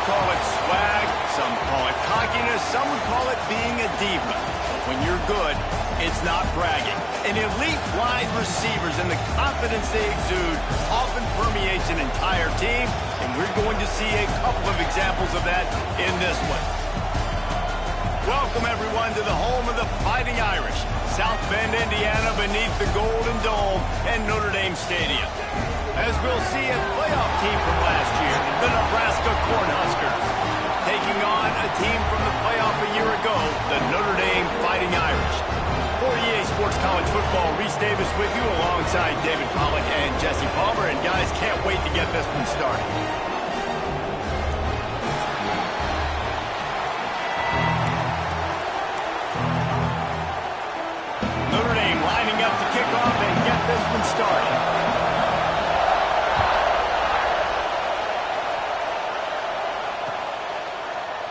call it swag, some call it cockiness, some would call it being a diva. But when you're good, it's not bragging. An elite wide receivers and the confidence they exude often permeates an entire team, and we're going to see a couple of examples of that in this one. Welcome, everyone, to the home of the Fighting Irish, South Bend, Indiana, beneath the Golden Dome and Notre Dame Stadium. As we'll see a playoff team from last year, the Nebraska Cornhuskers, taking on a team from the playoff a year ago, the Notre Dame Fighting Irish. For EA Sports College Football, Reese Davis with you alongside David Pollack and Jesse Palmer. And guys, can't wait to get this one started. Notre Dame lining up to kick off and get this one started.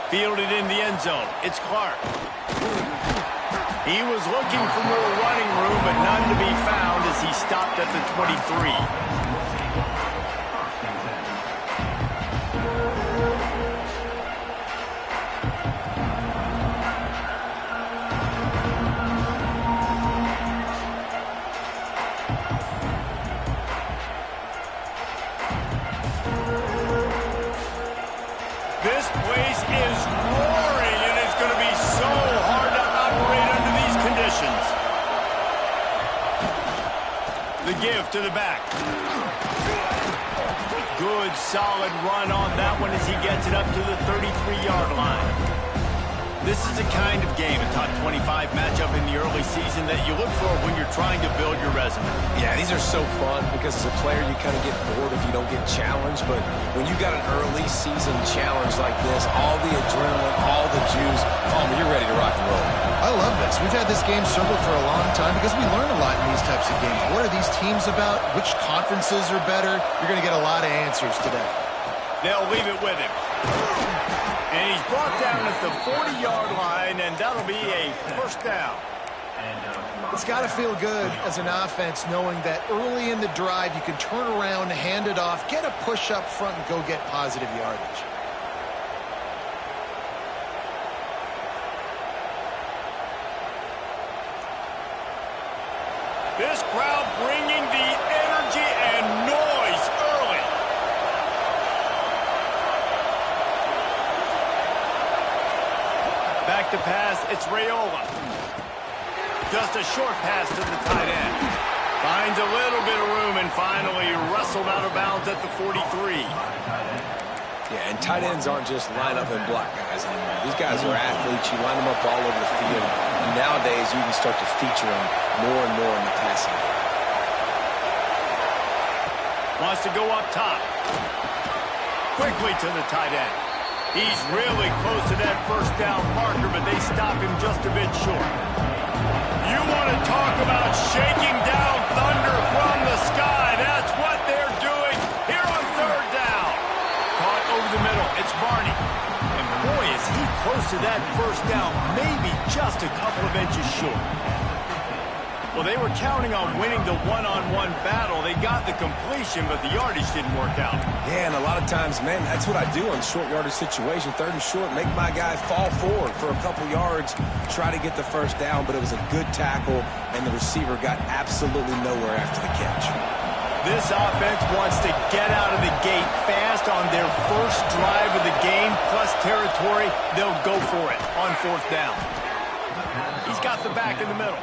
Fielded in the end zone. It's Clark. He was looking for more running room, but none to be found as he stopped at the 23. This place is roaring, and it's going to be so hard to operate under these conditions. The give to the back. Good, solid run on that one as he gets it up to the 33-yard line. This is the kind of game, a top 25 matchup in the early season that you look for when you're trying to build your resume. Yeah, these are so fun because as a player you kind of get bored if you don't get challenged, but when you got an early season challenge like this, all the adrenaline, all the juice, you're ready to rock and roll. I love this. We've had this game circled for a long time because we learn a lot in these types of games. What are these teams about? Which conferences are better? You're going to get a lot of answers today. They'll leave it with him. And he's brought down at the 40-yard line, and that'll be a first down. It's got to feel good as an offense knowing that early in the drive you can turn around, hand it off, get a push up front, and go get positive yardage. This crowd bringing the energy and noise early. Back to pass, it's Raiola. Just a short pass to the tight end. Finds a little bit of room and finally wrestled out of bounds at the 43. Yeah, and tight ends aren't just line up and block guys anymore. These guys are athletes. You line them up all over the field. And nowadays, you can start to feature them more and more in the passing game. Wants to go up top. Quickly to the tight end. He's really close to that first down marker, but they stop him just a bit short. You want to talk about shaking down thunder from the sky. That's what they're doing here on third down. Caught over the middle. It's Barney. And boy, is he close to that first down. Maybe just a couple of inches short. Well, they were counting on winning the one-on-one battle. They got the completion, but the yardage didn't work out. Yeah, and a lot of times, man, that's what I do on short yardage situation. Third and short, make my guy fall forward for a couple yards, try to get the first down, but it was a good tackle, and the receiver got absolutely nowhere after the catch. This offense wants to get out of the gate fast on their first drive of the game, plus territory. They'll go for it on fourth down. He's got the back in the middle.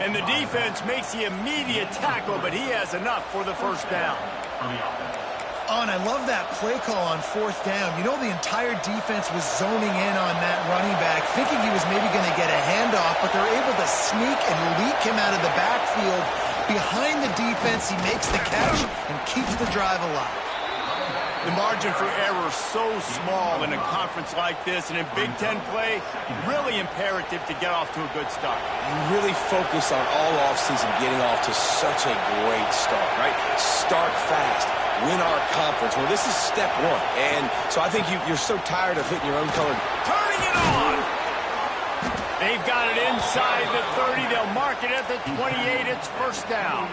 And the defense makes the immediate tackle, but he has enough for the first down. Oh, and I love that play call on fourth down. You know, the entire defense was zoning in on that running back, thinking he was maybe going to get a handoff, but they're able to sneak and leak him out of the backfield. Behind the defense, he makes the catch and keeps the drive alive. The margin for error so small in a conference like this, and in Big Ten play, really imperative to get off to a good start. You really focus on all offseason getting off to such a great start, right? Start fast, win our conference. Well, this is step one, and so I think you're so tired of hitting your own color. Turning it on! They've got it inside the 30. They'll mark it at the 28. It's first down.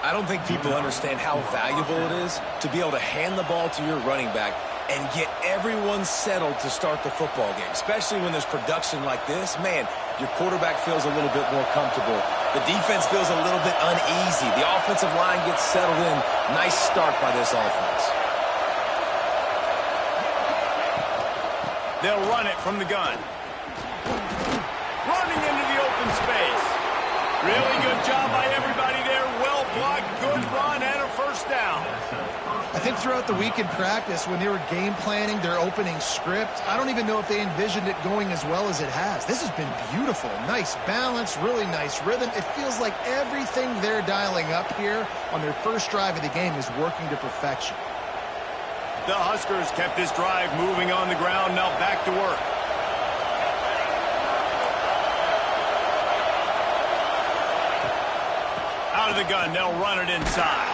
I don't think people understand how valuable it is to be able to hand the ball to your running back and get everyone settled to start the football game, especially when there's production like this. Man, your quarterback feels a little bit more comfortable. The defense feels a little bit uneasy. The offensive line gets settled in. Nice start by this offense. They'll run it from the gun. Running into the open space. Really good job by everybody there. Well blocked, good run, and a first down. I think throughout the week in practice, when they were game planning their opening script, I don't even know if they envisioned it going as well as it has. This has been beautiful. Nice balance, really nice rhythm. It feels like everything they're dialing up here on their first drive of the game is working to perfection. The Huskers kept this drive moving on the ground. Now back to work. Out of the gun, they'll run it inside.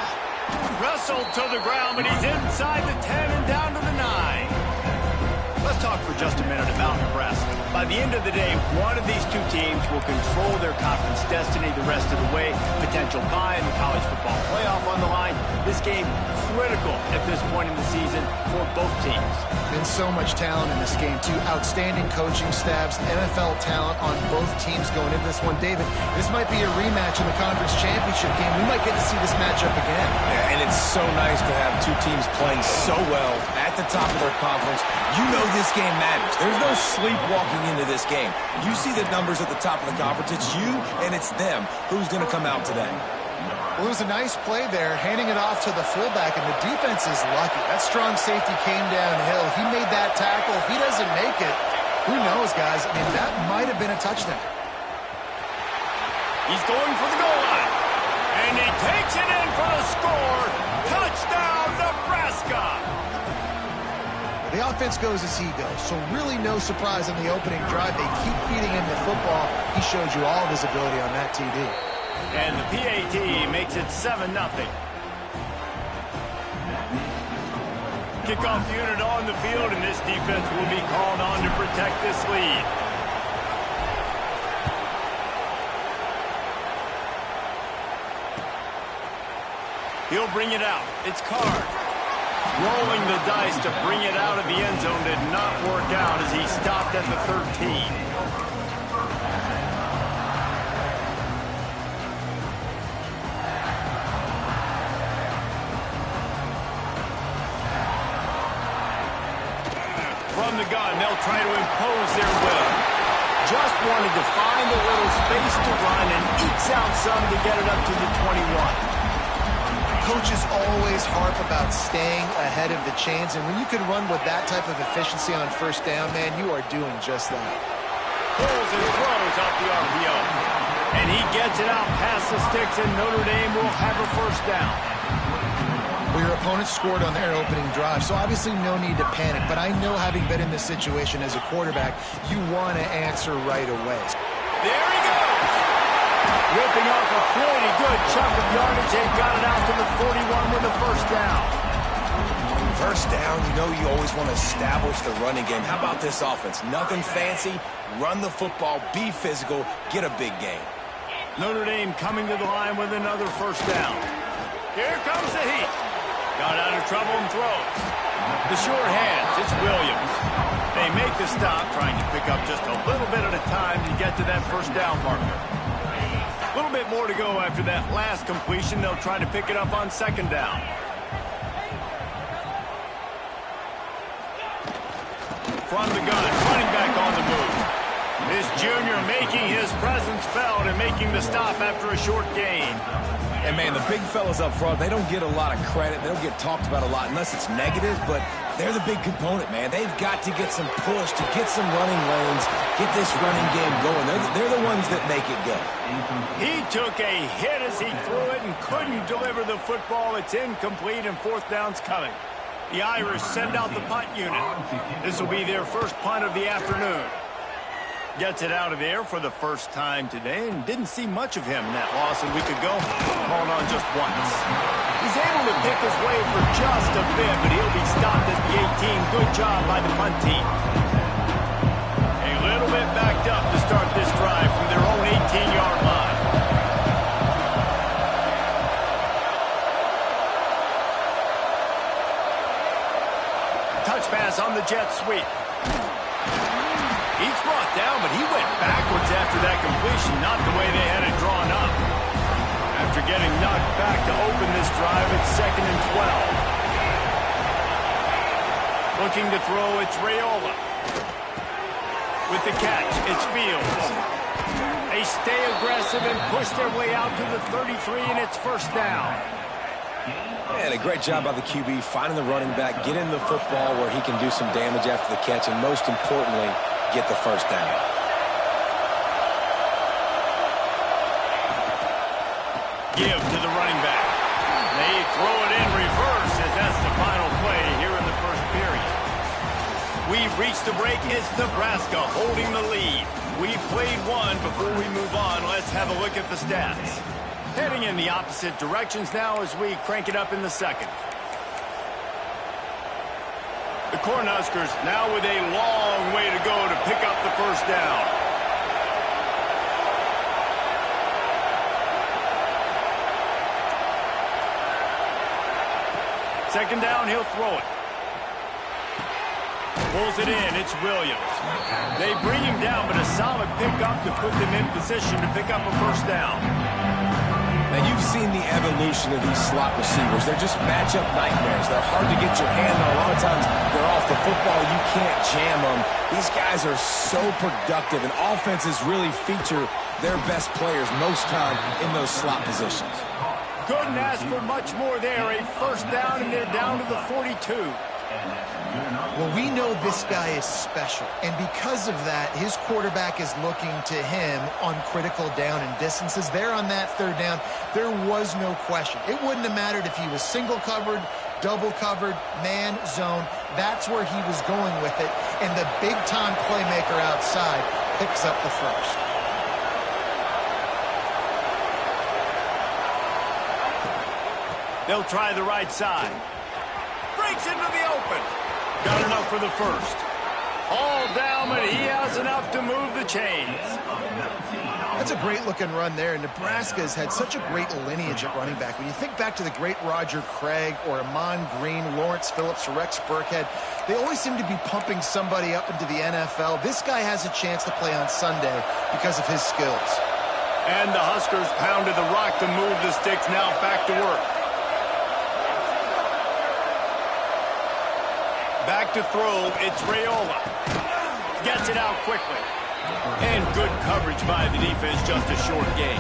Wrestled to the ground, but he's inside the 10 and down to the 9. Let's talk for just a minute about Nebraska. By the end of the day, one of these two teams will control their conference destiny the rest of the way. Potential bye in the college football playoff on the line. This game critical at this point in the season for both teams. Been so much talent in this game, too. Outstanding coaching staffs, NFL talent on both teams going into this one. David, this might be a rematch in the conference championship game. We might get to see this matchup again. Yeah, and it's so nice to have two teams playing so well at the top of their conference. You know this game matters. There's no sleepwalking into this game. You see the numbers at the top of the conference. It's you and it's them. Who's going to come out today? Well, it was a nice play there, handing it off to the fullback, and the defense is lucky. That strong safety came downhill. He made that tackle. If he doesn't make it, who knows, guys? I mean, that might have been a touchdown. He's going for the goal line. And he takes it in for the score. Touchdown, Nebraska! The offense goes as he goes, so really no surprise on the opening drive. They keep feeding him the football. He showed you all of his ability on that TD. And the PAT makes it 7-0. Kickoff unit on the field, and this defense will be called on to protect this lead. He'll bring it out. It's Card. Rolling the dice to bring it out of the end zone did not work out as he stopped at the 13. From the gun, they'll try to impose their will. Just wanted to find a little space to run and ekes out some to get it up to the 21. Coaches always harp about staying ahead of the chains, and when you can run with that type of efficiency on first down, man, you are doing just that. Pulls and throws out the RPO. And he gets it out past the sticks, and Notre Dame will have a first down. Well, your opponent scored on their opening drive, so obviously no need to panic. But I know, having been in this situation as a quarterback, you want to answer right away. There he goes! Ripping off a pretty good chunk of yardage. They got it out to the 41 with a first down. First down, you know you always want to establish the running game. How about this offense? Nothing fancy. Run the football, be physical, get a big gain. Notre Dame coming to the line with another first down. Here comes the heat. Got out of trouble and throws. The short hands, it's Williams. They make the stop, trying to pick up just a little bit at a time to get to that first down marker. A little bit more to go after that last completion. They'll try to pick it up on second down. From the gun, running back on the move. This junior making his presence felt and making the stop after a short gain. And, man, the big fellas up front, they don't get a lot of credit. They don't get talked about a lot unless it's negative, but they're the big component, man. They've got to get some push, to get some running lanes, get this running game going. They're the ones that make it go. He took a hit as he threw it and couldn't deliver the football. It's incomplete, and fourth down's coming. The Irish send out the punt unit. This will be their first punt of the afternoon. Gets it out of there for the first time today, and didn't see much of him in that loss a week ago. Called on just once. He's able to pick his way for just a bit, but he'll be stopped at the 18. Good job by the punt team. A little bit backed up to start this drive from their own 18-yard line. touch pass on the jet sweep. He's brought down, but he went backwards after that completion, not the way they had it drawn up. After getting knocked back to open this drive, it's 2nd and 12. Looking to throw, it's Raiola. With the catch, it's Fields. They stay aggressive and push their way out to the 33, and it's 1st down. And a great job by the QB finding the running back, getting the football where he can do some damage after the catch, and most importantly, get the 1st down. Give to the running back. They throw it in reverse as that's the final play here in the 1st period. We've reached the break. It's Nebraska holding the lead. We've played one. Before we move on, let's have a look at the stats. Heading in the opposite directions now as we crank it up in the 2nd. The Cornhuskers now with a long way to go to pick up the 1st down. Second down, he'll throw it. Pulls it in, it's Williams. They bring him down, but a solid pickup to put them in position to pick up a 1st down. Now, you've seen the evolution of these slot receivers. They're just matchup nightmares. They're hard to get your hand on. A lot of times, they're off the football. You can't jam them. These guys are so productive, and offenses really feature their best players most time in those slot positions. Couldn't ask for much more there. A 1st down, and they're down to the 42. Well, we know this guy is special, and because of that, his quarterback is looking to him on critical down and distances. There on that 3rd down, there was no question. It wouldn't have mattered if he was single covered, double covered, man, zone. That's where he was going with it, and the big-time playmaker outside picks up the 1st. They'll try the right side. Breaks into the open. Got enough for the 1st. All down, but he has enough to move the chains. That's a great-looking run there. Nebraska has had such a great lineage at running back. When you think back to the great Roger Craig or Amon Green, Lawrence Phillips, or Rex Burkhead, they always seem to be pumping somebody up into the NFL. This guy has a chance to play on Sunday because of his skills. And the Huskers pounded the rock to move the sticks. Now back to work. Back to throw, it's Raiola. Gets it out quickly. And good coverage by the defense, just a short gain.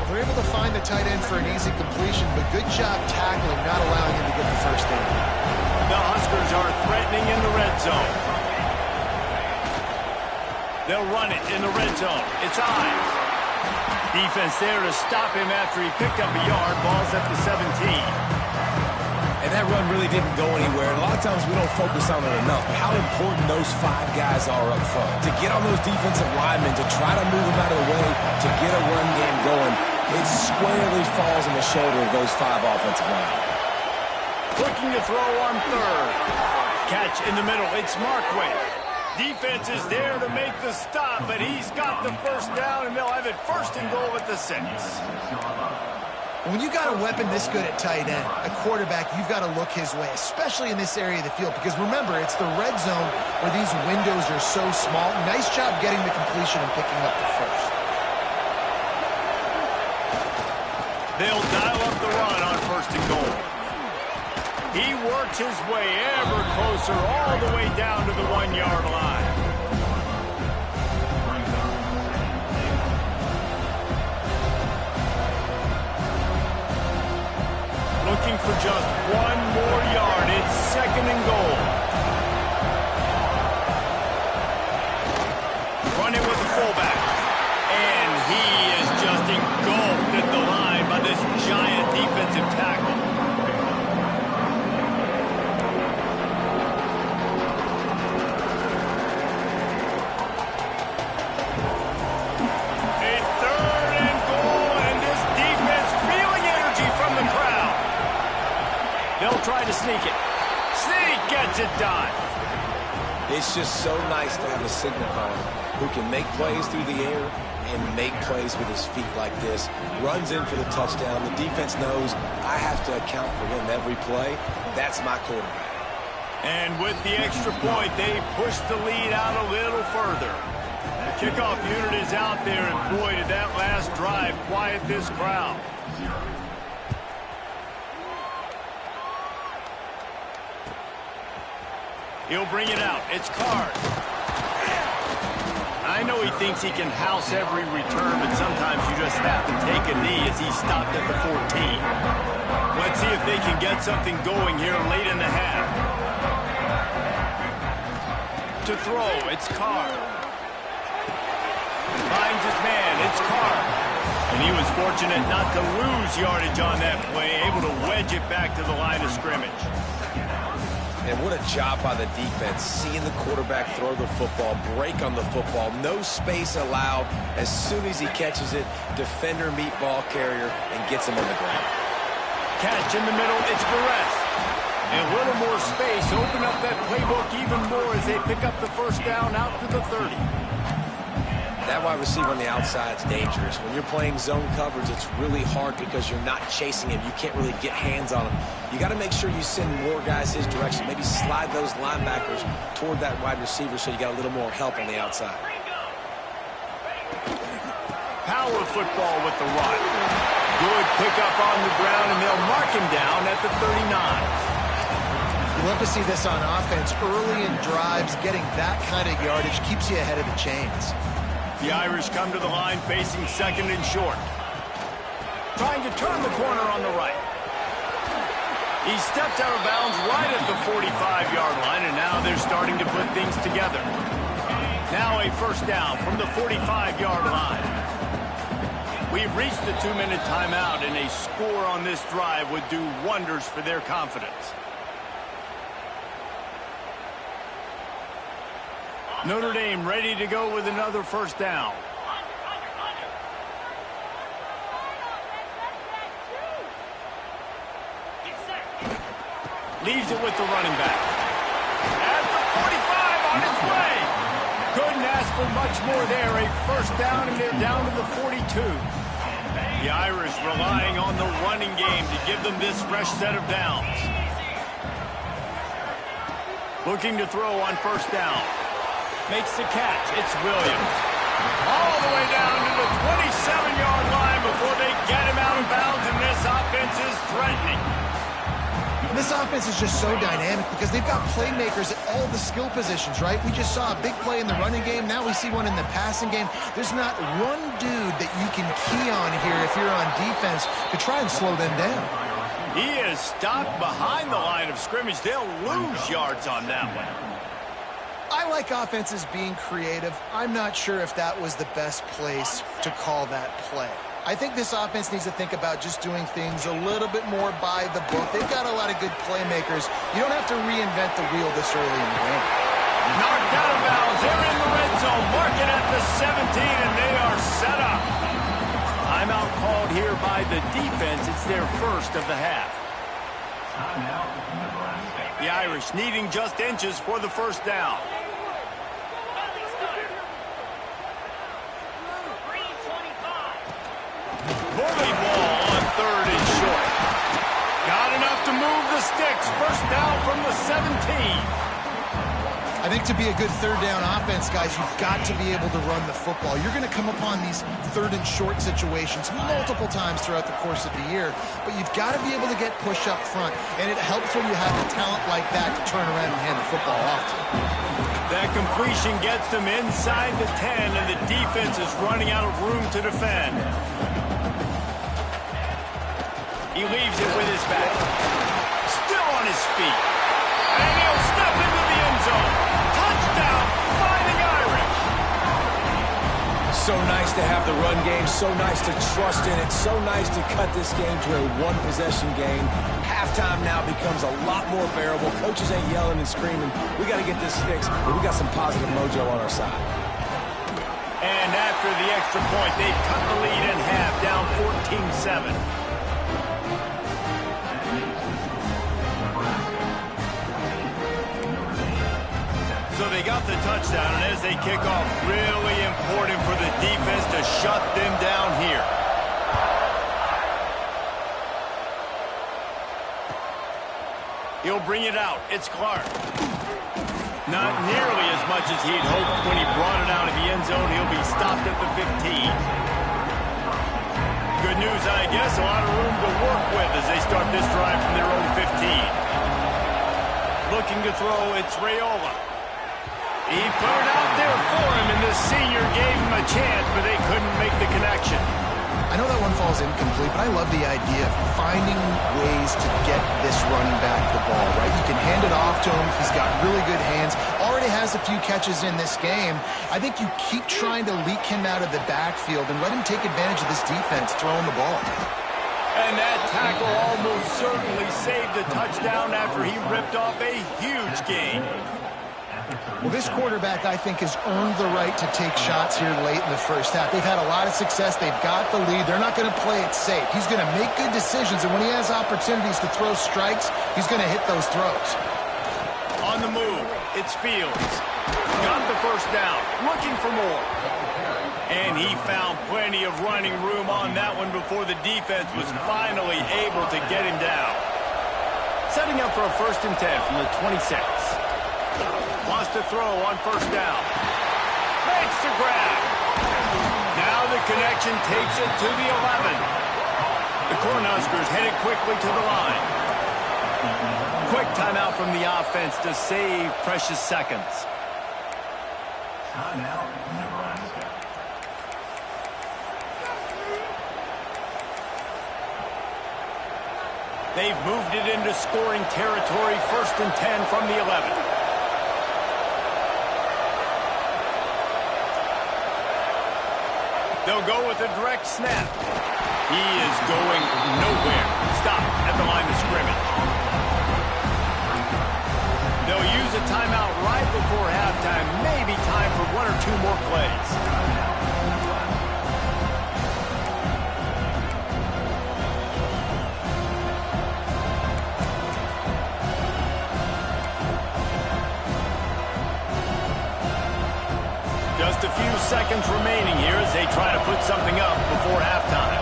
They're able to find the tight end for an easy completion, but good job tackling, not allowing him to get the 1st down. The Huskers are threatening in the red zone. They'll run it in the red zone. It's Ives. Defense there to stop him after he picked up a yard. Ball's at the 17. And that run really didn't go anywhere. A lot of times we don't focus on it enough, but how important those 5 guys are up front. To get on those defensive linemen, to try to move them out of the way, to get a run game going, it squarely falls on the shoulder of those 5 offensive linemen. Looking to throw on 3rd. Catch in the middle, it's Markway. Defense is there to make the stop, but he's got the 1st down, and they'll have it 1st and goal at the 6. When you got a weapon this good at tight end, a quarterback, you've got to look his way, especially in this area of the field, because remember, it's the red zone where these windows are so small. Nice job getting the completion and picking up the 1st. They'll dial up the run on 1st and goal. He works his way ever closer all the way down to the 1-yard line. Looking for just 1 more yard. It's 2nd and goal. Running with the fullback. And he is just engulfed at the line by this giant defensive tackle. They'll try to sneak it. Sneak gets it done. It's just so nice to have a signal caller who can make plays through the air and make plays with his feet like this. Runs in for the touchdown. The defense knows I have to account for him every play. That's my quarterback. And with the extra point, they push the lead out a little further. The kickoff unit is out there, and boy, did that last drive quiet this crowd. He'll bring it out. It's Card. I know he thinks he can house every return, but sometimes you just have to take a knee as he stopped at the 14. Let's see if they can get something going here late in the half. To throw, it's Card. Finds his man, it's Card. And he was fortunate not to lose yardage on that play, able to wedge it back to the line of scrimmage. And what a job by the defense, seeing the quarterback throw the football, break on the football, no space allowed. As soon as he catches it, defender meet ball carrier and gets him on the ground. Catch in the middle, it's Barres. And a little more space, open up that playbook even more as they pick up the first down out to the 30. That wide receiver on the outside is dangerous. When you're playing zone coverage, it's really hard because you're not chasing him. You can't really get hands on him. You got to make sure you send more guys his direction. Maybe slide those linebackers toward that wide receiver so you got a little more help on the outside. Power football with the run. Good pickup on the ground, and they'll mark him down at the 39. You love to see this on offense. Early in drives, getting that kind of yardage keeps you ahead of the chains. The Irish come to the line facing second and short. Trying to turn the corner on the right. He stepped out of bounds right at the 45-yard line, and now they're starting to put things together. Now a first down from the 45-yard line. We've reached the 2-minute timeout, and a score on this drive would do wonders for their confidence. Notre Dame ready to go with another first down. Leaves it with the running back. At the 45 on its way. Couldn't ask for much more there. A first down, and they're down to the 42. The Irish relying on the running game to give them this fresh set of downs. Looking to throw on first down. Makes the catch. It's Williams. All the way down to the 27-yard line before they get him out of bounds, and this offense is threatening. This offense is just so dynamic because they've got playmakers at all the skill positions, right? We just saw a big play in the running game. Now we see one in the passing game. There's not one dude that you can key on here if you're on defense to try and slow them down. He is stopped behind the line of scrimmage. They'll lose yards on that one. I like offenses being creative. I'm not sure if that was the best place to call that play. I think this offense needs to think about just doing things a little bit more by the book. They've got a lot of good playmakers. You don't have to reinvent the wheel this early in the game. Knocked out of bounds. They're in the red zone. Mark it at the 17, and they are set up. Timeout called here by the defense. It's their first of the half. The Irish needing just inches for the first down. Bully ball on third and short. Got enough to move the sticks. First down from the 17. I think to be a good third down offense, guys, you've got to be able to run the football. You're going to come upon these third and short situations multiple times throughout the course of the year, but you've got to be able to get push up front, and it helps when you have a talent like that to turn around and hand the football off to. That completion gets them inside the 10, and the defense is running out of room to defend. He leaves it with his back. Still on his feet. And he'll step into the end zone. Touchdown, Fighting Irish. So nice to have the run game. So nice to trust in it. So nice to cut this game to a one-possession game. Halftime now becomes a lot more bearable. Coaches ain't yelling and screaming. We got to get this fixed, but we got some positive mojo on our side. And after the extra point, they've cut the lead in half, down 14-7. So they got the touchdown, and as they kick off, really important for the defense to shut them down here. He'll bring it out. It's Clark. Not nearly as much as he'd hoped when he brought it out of the end zone. He'll be stopped at the 15. Good news, I guess. A lot of room to work with as they start this drive from their own 15. Looking to throw, it's Raiola. He put it out there for him, and the senior gave him a chance, but they couldn't make the connection. I know that one falls incomplete, but I love the idea of finding ways to get this running back the ball, right? You can hand it off to him. He's got really good hands. Already has a few catches in this game. I think you keep trying to leak him out of the backfield and let him take advantage of this defense throwing the ball. And that tackle almost certainly saved a touchdown after he ripped off a huge gain. Well, this quarterback, I think, has earned the right to take shots here late in the first half. They've had a lot of success. They've got the lead. They're not going to play it safe. He's going to make good decisions, and when he has opportunities to throw strikes, he's going to hit those throws. On the move, it's Fields. Got the first down, looking for more. And he found plenty of running room on that one before the defense was finally able to get him down. Setting up for a 1st and 10 from the 26. Wants to throw on 1st down. Makes the grab. Now the connection takes it to the 11. The Cornhuskers headed quickly to the line. Quick timeout from the offense to save precious seconds. Timeout. They've moved it into scoring territory. 1st and 10 from the 11. They'll go with a direct snap. He is going nowhere. Stop at the line of scrimmage. They'll use a timeout right before halftime. Maybe time for 1 or 2 more plays. Just a few seconds remaining here as they try to put something up before halftime.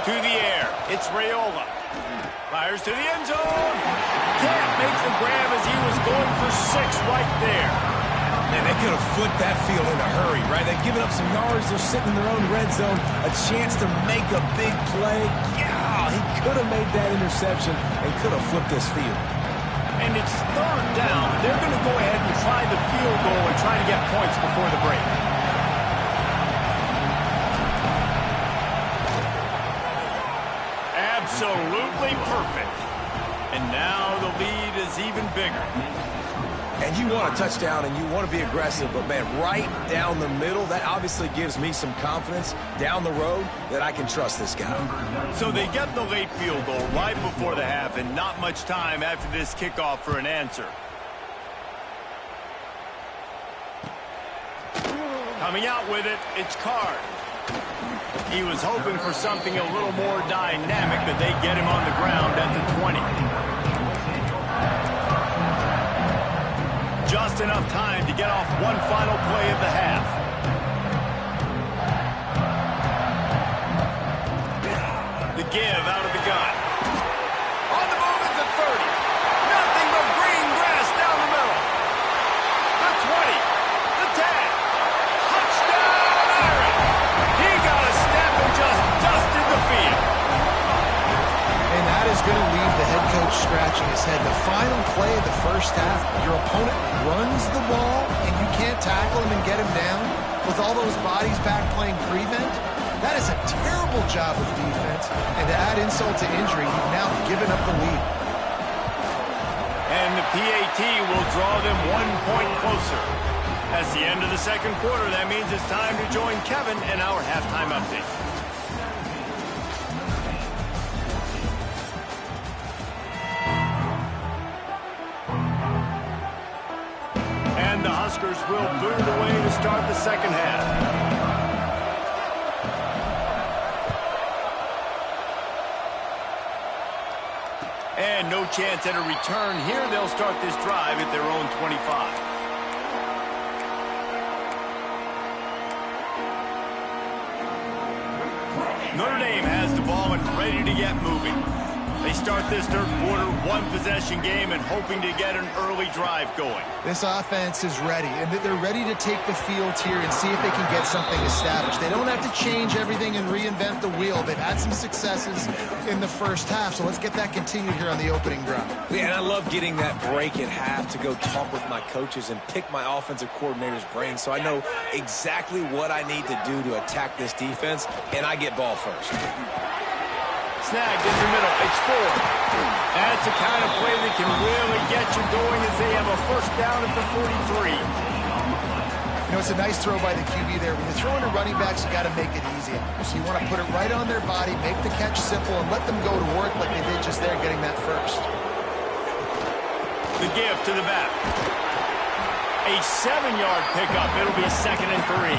To the air, it's Raiola. Fires to the end zone. Can't make the grab as he was going for 6 right there. Man, they could have flipped that field in a hurry, right? They've given up some yards. They're sitting in their own red zone. A chance to make a big play. Yeah, he could have made that interception and could have flipped this field. And it's 3rd down. They're going to go ahead and try the field goal and try to get points before the break. Absolutely perfect. And now the lead is even bigger. And you want a touchdown and you want to be aggressive, but, man, right down the middle, that obviously gives me some confidence down the road that I can trust this guy. So they get the late field goal right before the half and not much time after this kickoff for an answer. Coming out with it, it's Card. He was hoping for something a little more dynamic, but they get him on the ground at the 20. Just enough time to get off one final play of the half. The give out of the gun. On the move at the 30. Nothing but green grass down the middle. The 20. The 10. Touchdown, Irish. He got a step and just dusted the field. And that is going to leave the head coach scratching his head. The final play of the first half, your opponent runs the ball and you can't tackle him and get him down with all those bodies back playing prevent. That is a terrible job of defense. And to add insult to injury, you've now given up the lead. And the PAT will draw them 1 point closer. That's the end of the 2nd quarter. That means it's time to join Kevin in our halftime update. And the Huskers will boot it away to start the 2nd half. And no chance at a return here. They'll start this drive at their own 25. Notre Dame has the ball and ready to get moving. start this third quarter, one-possession game and hoping to get an early drive going. This offense is ready, and they're ready to take the field here and see if they can get something established. They don't have to change everything and reinvent the wheel. They've had some successes in the first half, so let's get that continued here on the opening drive. Yeah, and I love getting that break at half to go talk with my coaches and pick my offensive coordinator's brain so I know exactly what I need to do to attack this defense, and I get ball first. Snagged in the middle. It's 4. That's the kind of play that can really get you going as they have a first down at the 43. You know, it's a nice throw by the QB there. When you're throwing to running backs, you got to make it easy. So you want to put it right on their body, make the catch simple, and let them go to work like they did just there, getting that first. The give to the back. A 7-yard pickup. It'll be 2nd and 3.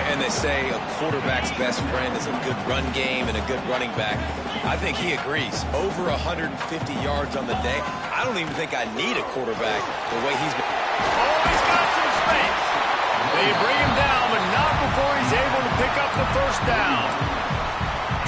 And they say a quarterback's best friend is a good run game and a good running back. I think he agrees. Over 150 yards on the day. I don't even think I need a quarterback the way he's been. Oh, he's got some space. They bring him down, but not before he's able to pick up the first down.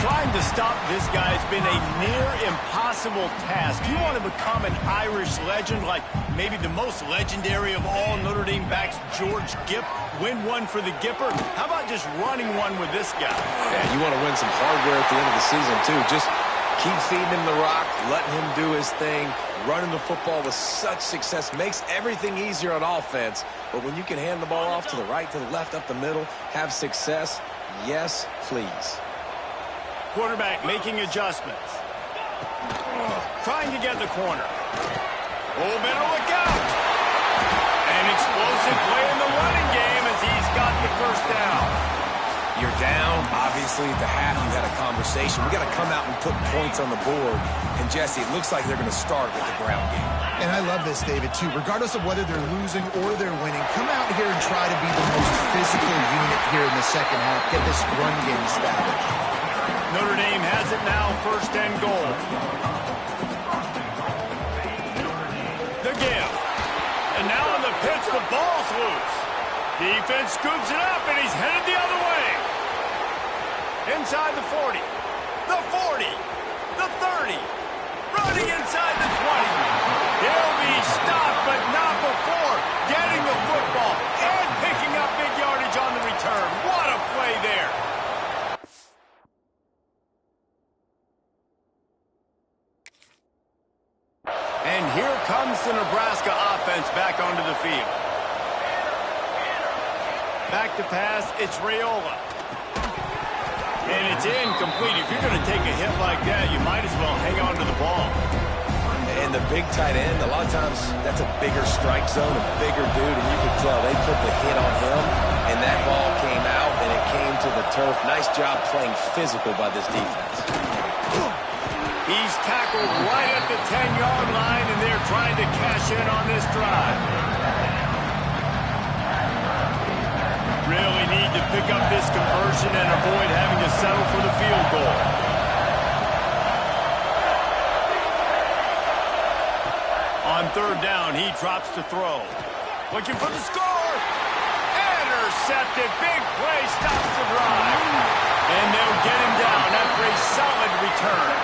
Trying to stop this guy has been a near impossible task. You want to become an Irish legend, like maybe the most legendary of all Notre Dame backs, George Gipp, win one for the Gipper. How about just running one with this guy? Yeah, you want to win some hardware at the end of the season, too. Just keep feeding him the rock, letting him do his thing. Running the football with such success makes everything easier on offense. But when you can hand the ball off to the right, to the left, up the middle, have success, yes, please. Quarterback making adjustments. Trying to get the corner. Oh, better look out. An explosive play in the running game as he's got the first down. You're down. Obviously, at the half, you had a conversation. We got to come out and put points on the board. And, Jesse, it looks like they're going to start with the ground game. And I love this, David, too. Regardless of whether they're losing or they're winning, come out here and try to be the most physical unit here in the second half. Get this run game established. Notre Dame has it now, 1st and goal. The give. And now on the pitch, the ball's loose. Defense scoops it up, and he's headed the other way. Inside the 40. The 40. The 30. Running inside the 20. He'll be stopped, but not before getting the football and picking up big yardage on the return. What a play there. And here comes the Nebraska offense back onto the field. Back to pass, it's Raiola. And it's incomplete. If you're going to take a hit like that, you might as well hang on to the ball. And the big tight end, a lot of times that's a bigger strike zone, a bigger dude, and you could tell they put the hit on him, and that ball came out, and it came to the turf. Nice job playing physical by this defense. He's tackled right at the 10-yard line, and they're trying to cash in on this drive. Really need to pick up this conversion and avoid having to settle for the field goal. On 3rd down, he drops to throw. Looking for the score. Intercepted. Big play stops the drive. And they'll get him down after a solid return.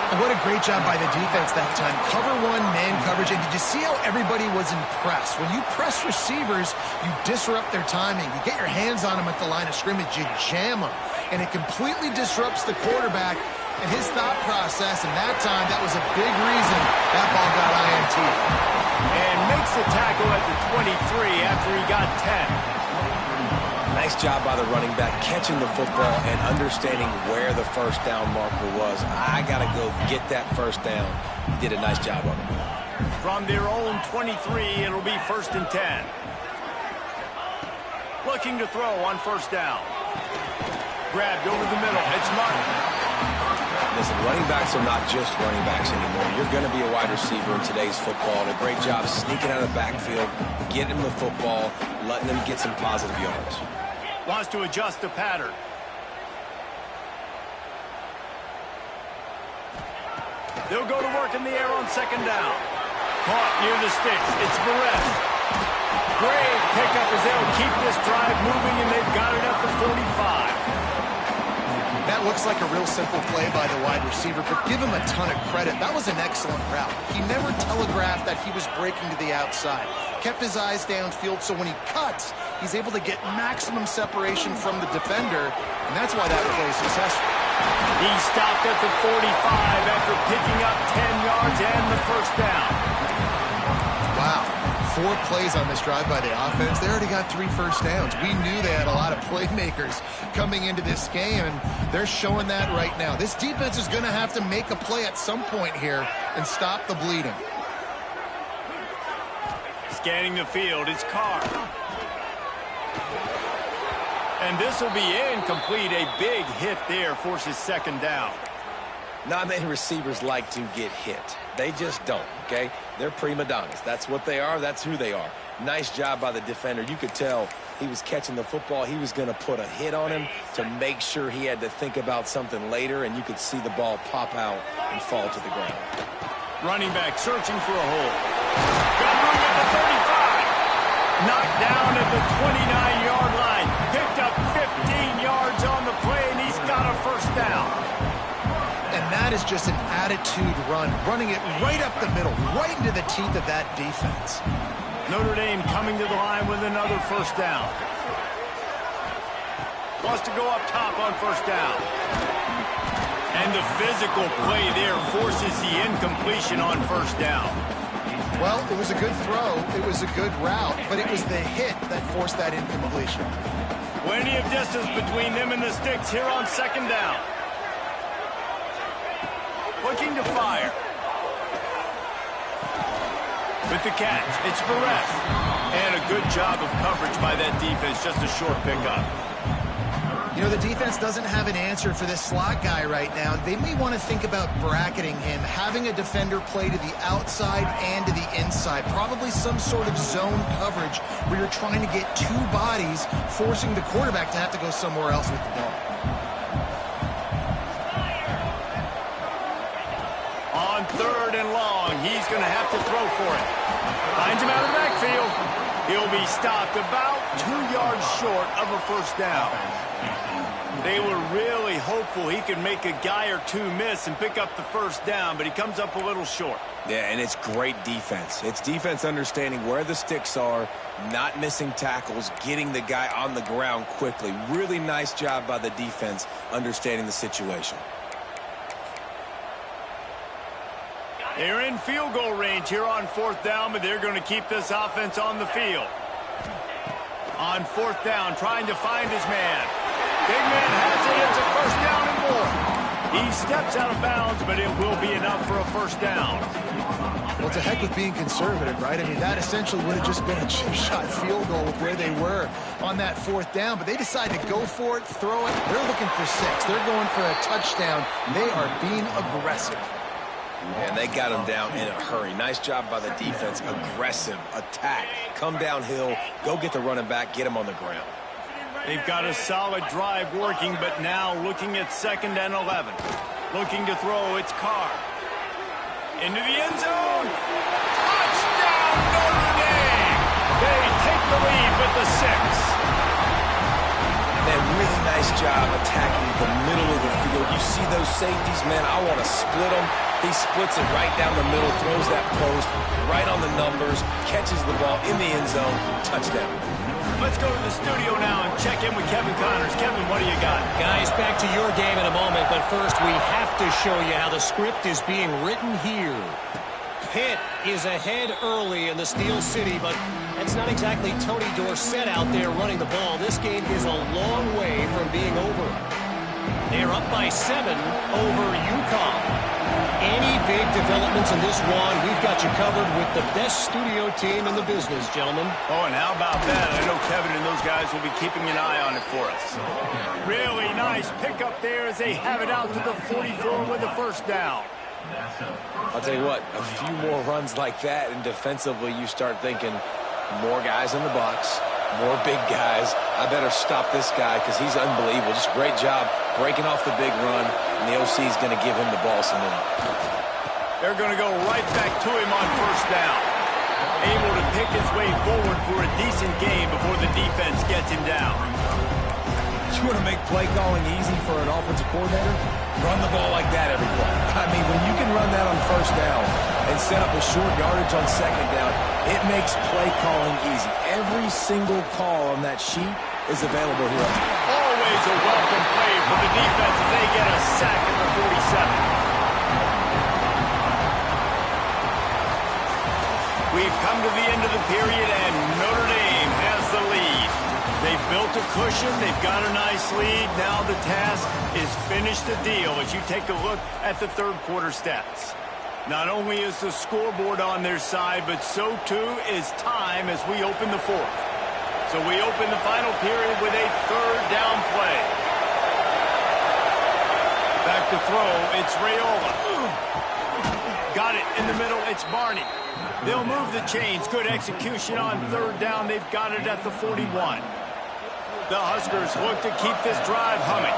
And what a great job by the defense that time. Cover 1, man coverage. And did you see how everybody was impressed? When you press receivers, you disrupt their timing. You get your hands on them at the line of scrimmage. You jam them. And it completely disrupts the quarterback and his thought process. And that time, that was a big reason that ball got INT. And makes the tackle at the 23 after he got 10. Nice job by the running back, catching the football and understanding where the first down marker was. I got to go get that first down. He did a nice job of it. From their own 23, it'll be 1st and 10. Looking to throw on 1st down. Grabbed over the middle. It's Martin. Listen, running backs are not just running backs anymore. You're going to be a wide receiver in today's football. And a great job sneaking out of the backfield, getting him the football, letting him get some positive yards. Wants to adjust the pattern. They'll go to work in the air on 2nd down. Caught near the sticks. It's Barrett. Great pickup as they'll keep this drive moving, and they've got it at the 45. That looks like a real simple play by the wide receiver, but give him a ton of credit. That was an excellent route. He never telegraphed that he was breaking to the outside. Kept his eyes downfield, so when he cuts, he's able to get maximum separation from the defender, and that's why that play is successful. He stopped at the 45 after picking up 10 yards and the first down. Wow. 4 plays on this drive by the offense. They already got 3 first downs. We knew they had a lot of playmakers coming into this game, and they're showing that right now. This defense is going to have to make a play at some point here and stop the bleeding. Scanning the field, it's Carr. And this will be incomplete. A big hit there forces second down. Not many receivers like to get hit. They just don't, okay? They're prima donnas. That's what they are. That's who they are. Nice job by the defender. You could tell he was catching the football. He was going to put a hit on him to make sure he had to think about something later, and you could see the ball pop out and fall to the ground. Running back searching for a hole. Got room at the 35. Knocked down at the 29-yard line. Picked up 15 yards on the play, and he's got a first down. And that is just an attitude run, running it right up the middle, right into the teeth of that defense. Notre Dame coming to the line with another first down. Wants to go up top on first down. And the physical play there forces the incompletion on first down. Well, it was a good throw. It was a good route, but it was the hit that forced that incompletion. Plenty of distance between them and the sticks here on second down. Looking to fire. With the catch, it's Barrett. And a good job of coverage by that defense, just a short pickup. You know, the defense doesn't have an answer for this slot guy right now. They may want to think about bracketing him, having a defender play to the outside and to the inside. Probably some sort of zone coverage where you're trying to get 2 bodies, forcing the quarterback to have to go somewhere else with the ball. On third and long, he's going to have to throw for it. Finds him out of the backfield. He'll be stopped about 2 yards short of a first down. They were really hopeful he could make a guy or 2 miss and pick up the first down, but he comes up a little short. Yeah, and it's great defense. It's defense understanding where the sticks are, not missing tackles, getting the guy on the ground quickly. Really nice job by the defense understanding the situation. They're in field goal range here on fourth down, but they're going to keep this offense on the field. On fourth down, trying to find his man. Big man has it. It's a first down and more. He steps out of bounds, but it will be enough for a first down. Well, to heck with being conservative, right? I mean, that essentially would have just been a chip shot field goal with where they were on that fourth down, but they decided to go for it, throw it. They're looking for 6. They're going for a touchdown. They are being aggressive. And they got him down in a hurry. Nice job by the defense. Aggressive attack. Come downhill. Go get the running back. Get him on the ground. They've got a solid drive working, but now looking at 2nd and 11. Looking to throw. It's Carr. Into the end zone. Touchdown, Notre Dame. They take the lead with the 6. Man, really nice job attacking the middle of the field. You see those safeties, man, I want to split them. He splits it right down the middle, throws that post, right on the numbers, catches the ball in the end zone, touchdown. Let's go to the studio now and check in with Kevin Connors. Kevin, what do you got? Guys, back to your game in a moment, but first we have to show you how the script is being written here. Pitt is ahead early in the Steel City, but that's not exactly Tony Dorsett out there running the ball. This game is a long way from being over. They're up by 7 over UConn. Any big developments in this one, we've got you covered with the best studio team in the business, gentlemen. Oh, and how about that? I know Kevin and those guys will be keeping an eye on it for us. Really nice pickup there as they have it out to the 44 with the first down. I'll tell you what, a few more runs like that, and defensively you start thinking more guys in the box, more big guys. I better stop this guy because he's unbelievable. Just great job breaking off the big run, and the OC is going to give him the ball some more. They're going to go right back to him on first down. Able to pick his way forward for a decent game before the defense gets him down. You want to make play calling easy for an offensive coordinator? Run the ball like that every play. I mean, when you can run that on first down and set up a short yardage on second down, it makes play calling easy. Every single call on that sheet is available here. Always a welcome play for the defense as they get a sack at the 47. We've come to the end of the period, and Notre Dame has the lead. They've built a cushion. They've got a nice lead. Now the task is finish the deal as you take a look at the third quarter stats. Not only is the scoreboard on their side, but so too is time as we open the fourth. So we open the final period with a third down play. Back to throw. It's Raiola. Got it in the middle. It's Barney. They'll move the chains. Good execution on third down. They've got it at the 41. The Huskers look to keep this drive humming.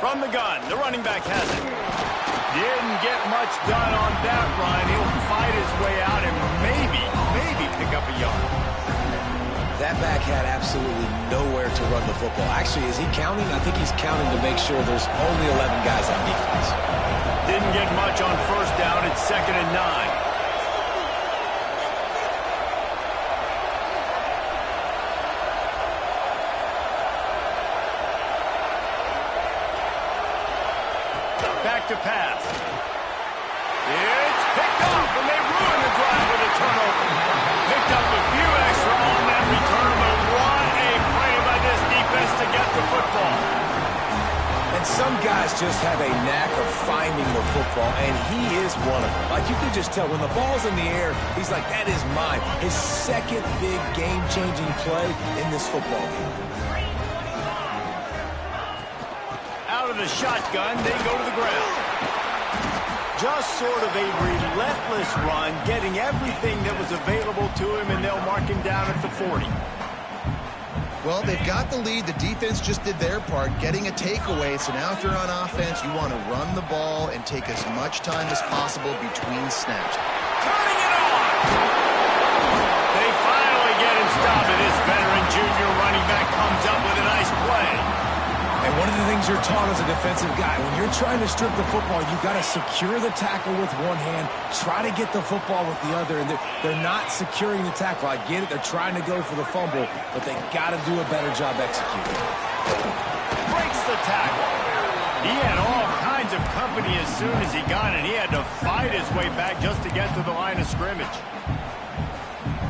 From the gun, the running back has it. Didn't get much done on that run. He'll fight his way out and maybe pick up a yard. That back had absolutely nowhere to run the football. Actually, is he counting? I think he's counting to make sure there's only 11 guys on defense. Didn't get much on first down. It's 2nd and 9. Back to pass. It's picked off, and they ruin the drive with a turnover. Picked up a few extra on that return, but what a play by this defense to get the football. And some guys just have a knack of finding the football, and he is one of them. Like, you can just tell when the ball's in the air, he's like, that is mine. His second big game-changing play in this football game. Out of the shotgun, they go to the ground. Just sort of a relentless run, getting everything that was available to him, and they'll mark him down at the 40. Well, they've got the lead. The defense just did their part, getting a takeaway. So now if you're on offense, you want to run the ball and take as much time as possible between snaps. Turning it on! They finally get him stopped, and this veteran junior running back comes up with a nice play. And one of the things you're taught as a defensive guy, when you're trying to strip the football, you've got to secure the tackle with one hand, try to get the football with the other, and they're not securing the tackle. I get it, they're trying to go for the fumble, but they got to do a better job executing. Breaks the tackle. He had all kinds of company as soon as he got it. He had to fight his way back just to get to the line of scrimmage.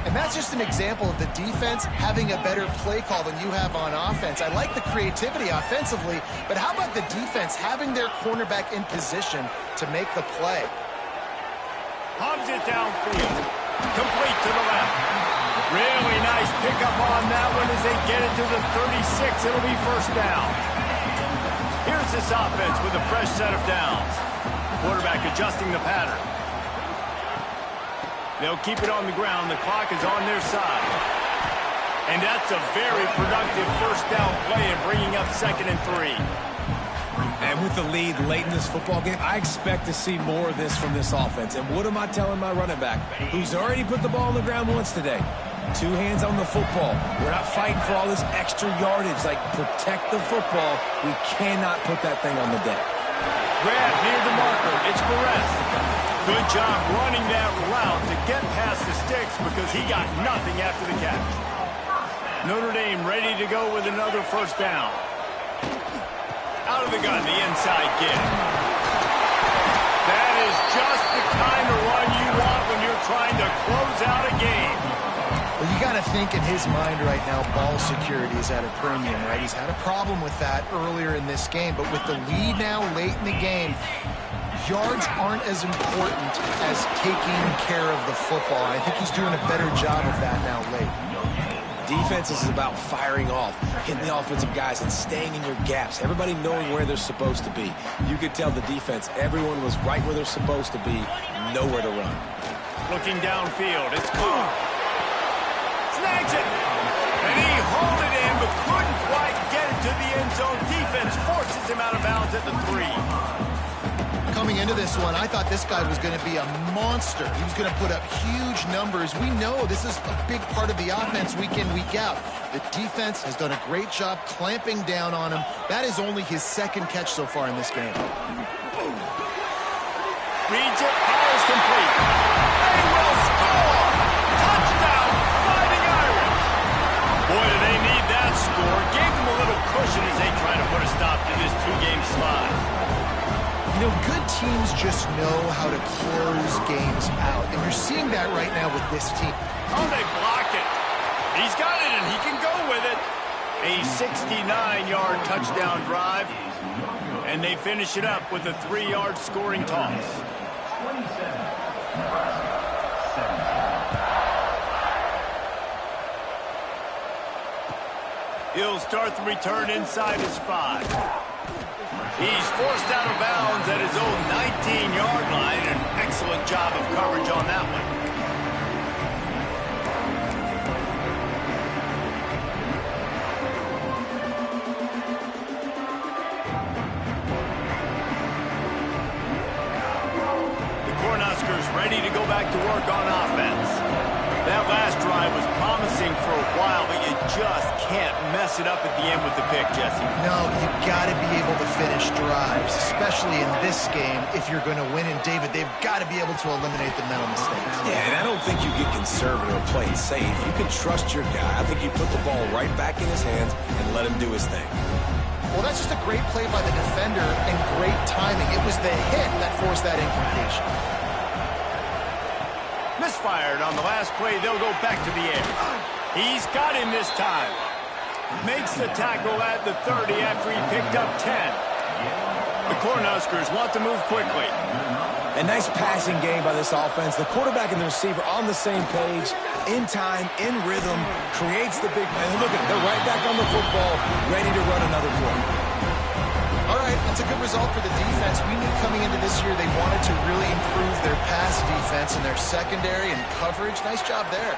And that's just an example of the defense having a better play call than you have on offense. I like the creativity offensively, but how about the defense having their cornerback in position to make the play? Hubs it downfield. Complete to the left. Really nice pickup on that one as they get it to the 36. It'll be first down. Here's this offense with a fresh set of downs. Quarterback adjusting the pattern. They'll keep it on the ground. The clock is on their side. And that's a very productive first down play and bringing up 2nd and 3. And with the lead late in this football game, I expect to see more of this from this offense. And what am I telling my running back, who's already put the ball on the ground once today? 2 hands on the football. We're not fighting for all this extra yardage. Like, protect the football. We cannot put that thing on the deck. Grab near the marker. It's Perez. Good job running that route to get past the sticks because he got nothing after the catch. Notre Dame ready to go with another first down. Out of the gun, the inside give. That is just the kind of run you want when you're trying to close out a game. Well, you got to think in his mind right now, ball security is at a premium, right? He's had a problem with that earlier in this game, but with the lead now late in the game, yards aren't as important as taking care of the football. I think he's doing a better job of that now late. Defense is about firing off, hitting the offensive guys, and staying in your gaps. Everybody knowing where they're supposed to be. You could tell the defense, everyone was right where they're supposed to be, nowhere to run. Looking downfield, it's Carr. Snags it. And he hauled it in, but couldn't quite to the end zone. Defense forces him out of bounds at the 3. Coming into this one, I thought this guy was going to be a monster. He was going to put up huge numbers. We know this is a big part of the offense week in, week out. The defense has done a great job clamping down on him. That is only his second catch so far in this game. Reads it, fires complete. They will score! Touchdown, Fighting Irish! Boy, do they need that score. Gave them a little cushion as they try to put a stop to this 2-game slide. You know, good teams just know how to close games out, and you're seeing that right now with this team. Oh, they block it. He's got it, and he can go with it. A 69-yard touchdown drive, and they finish it up with a 3-yard scoring toss. He'll start the return inside his 5. He's forced out of bounds at his own 19-yard line. An excellent job of coverage on that one. The Cornhuskers ready to go back to work on offense. That last drive was promising for a while, but you just can't mess it up at the end with the pick, Jesse. No, you got to be able to finish drives, especially in this game if you're going to win. And, David, they've got to be able to eliminate the mental mistakes. Yeah, and I don't think you get conservative or play it safe. You can trust your guy. I think you put the ball right back in his hands and let him do his thing. Well, that's just a great play by the defender and great timing. It was the hit that forced that incompletion. Misfired on the last play. They'll go back to the air. He's got him this time. Makes the tackle at the 30 after he picked up 10. The Cornhuskers want to move quickly. A nice passing game by this offense. The quarterback and the receiver on the same page, in time, in rhythm, creates the big play. Look at it, they're right back on the football, ready to run another play. All right, that's a good result for the defense. We knew coming into this year they wanted to really improve their pass defense and their secondary and coverage. Nice job there.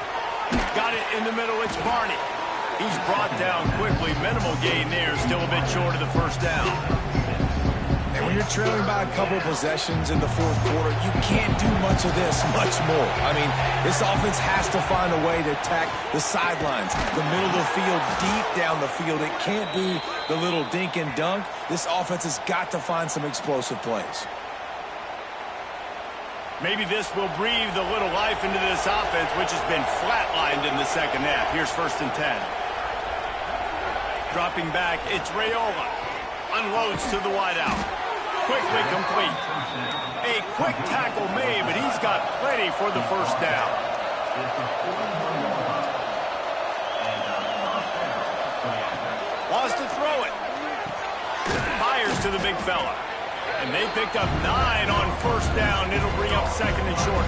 Got it in the middle. It's Barney. He's brought down quickly. Minimal gain there. Still a bit short of the first down. And when you're trailing by a couple of possessions in the fourth quarter, you can't do much of this, much more. I mean, this offense has to find a way to attack the sidelines, the middle of the field, deep down the field. It can't be the little dink and dunk. This offense has got to find some explosive plays. Maybe this will breathe a little life into this offense, which has been flatlined in the second half. Here's 1st and 10. Dropping back, it's Raiola. Unloads to the wideout. Quickly complete. A quick tackle made, but he's got plenty for the first down. Wants to throw it. Fires to the big fella. And they picked up 9 on first down. It'll bring up 2nd and short.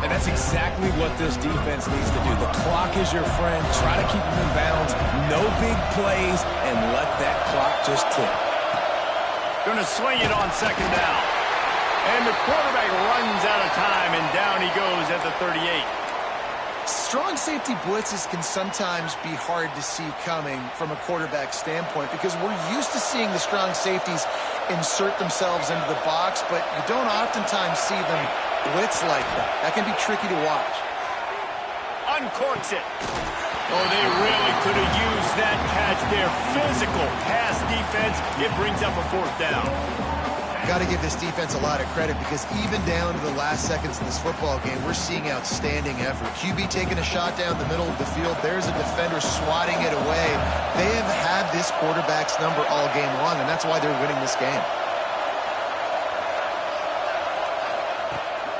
And that's exactly what this defense needs to do. The clock is your friend. Try to keep them in bounds. No big plays, and let that clock just tick. Going to swing it on 2nd down. And the quarterback runs out of time, and down he goes at the 38. Strong safety blitzes can sometimes be hard to see coming from a quarterback standpoint because we're used to seeing the strong safeties insert themselves into the box, but you don't oftentimes see them blitz like that. That can be tricky to watch. Uncorks it. Oh, they really could have used that catch there. Physical pass defense. It brings up a 4th down. Got to give this defense a lot of credit because even down to the last seconds of this football game, we're seeing outstanding effort. QB taking a shot down the middle of the field. There's a defender swatting it away. They have had this quarterback's number all game long, and that's why they're winning this game.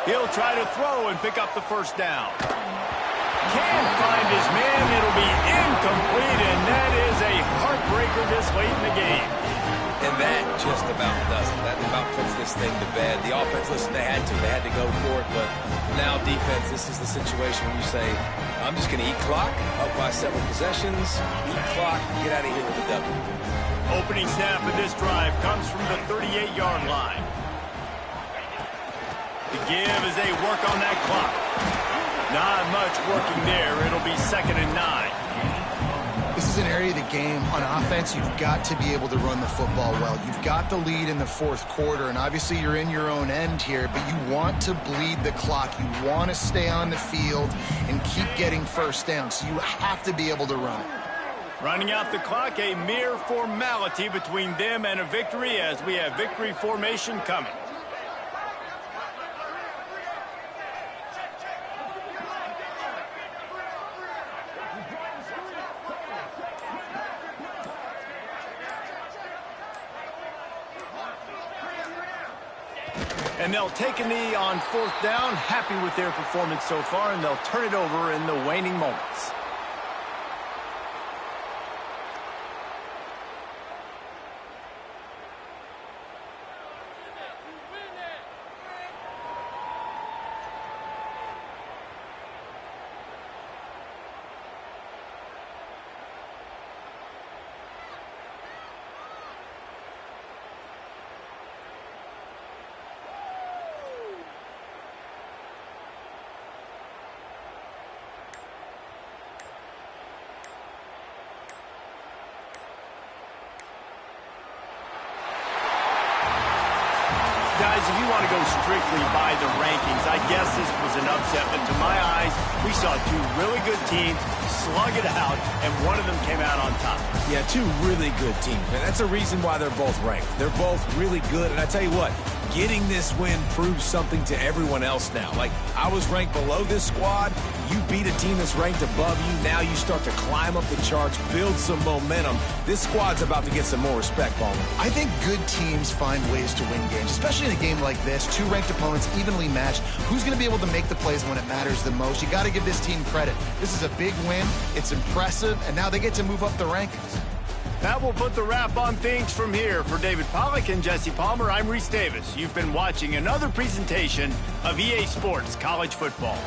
He'll try to throw and pick up the first down. Can't find his man. It'll be incomplete, and that is a heartbreaker this late in the game. And that just about does it. That about puts this thing to bed. The offense, listen, they had to go for it, but now defense, this is the situation where you say, I'm just going to eat clock, up by several possessions, eat clock, get out of here with a W. Opening snap of this drive comes from the 38-yard line. The give as they work on that clock. Not much working there. It'll be 2nd and 9. This is is an area of the game on offense you've got to be able to run the football well. You've got the lead in the fourth quarter, and obviously you're in your own end here, but you want to bleed the clock. You want to stay on the field and keep getting first down, so you have to be able to run it. Running out the clock, a mere formality between them and a victory as we have victory formation coming. And they'll take a knee on fourth down, happy with their performance so far, and they'll turn it over in the waning moments. Guys, if you want to go strictly by the rankings, I guess this was an upset, but to my eyes, we saw two really good teams slug it out, and one of them came out on top. Yeah, two really good teams, man. That's a reason why they're both ranked. They're both really good, and I tell you what, getting this win proves something to everyone else now. Like, I was ranked below this squad. You beat a team that's ranked above you. Now you start to climb up the charts, build some momentum. This squad's about to get some more respect, Ballman. I think good teams find ways to win games, especially in a game like this. Two ranked opponents, evenly matched. Who's going to be able to make the plays when it matters the most? You got to give this team credit. This is a big win. It's impressive, and now they get to move up the rankings. That will put the wrap on things from here. For David Pollack and Jesse Palmer, I'm Rece Davis. You've been watching another presentation of EA Sports College Football.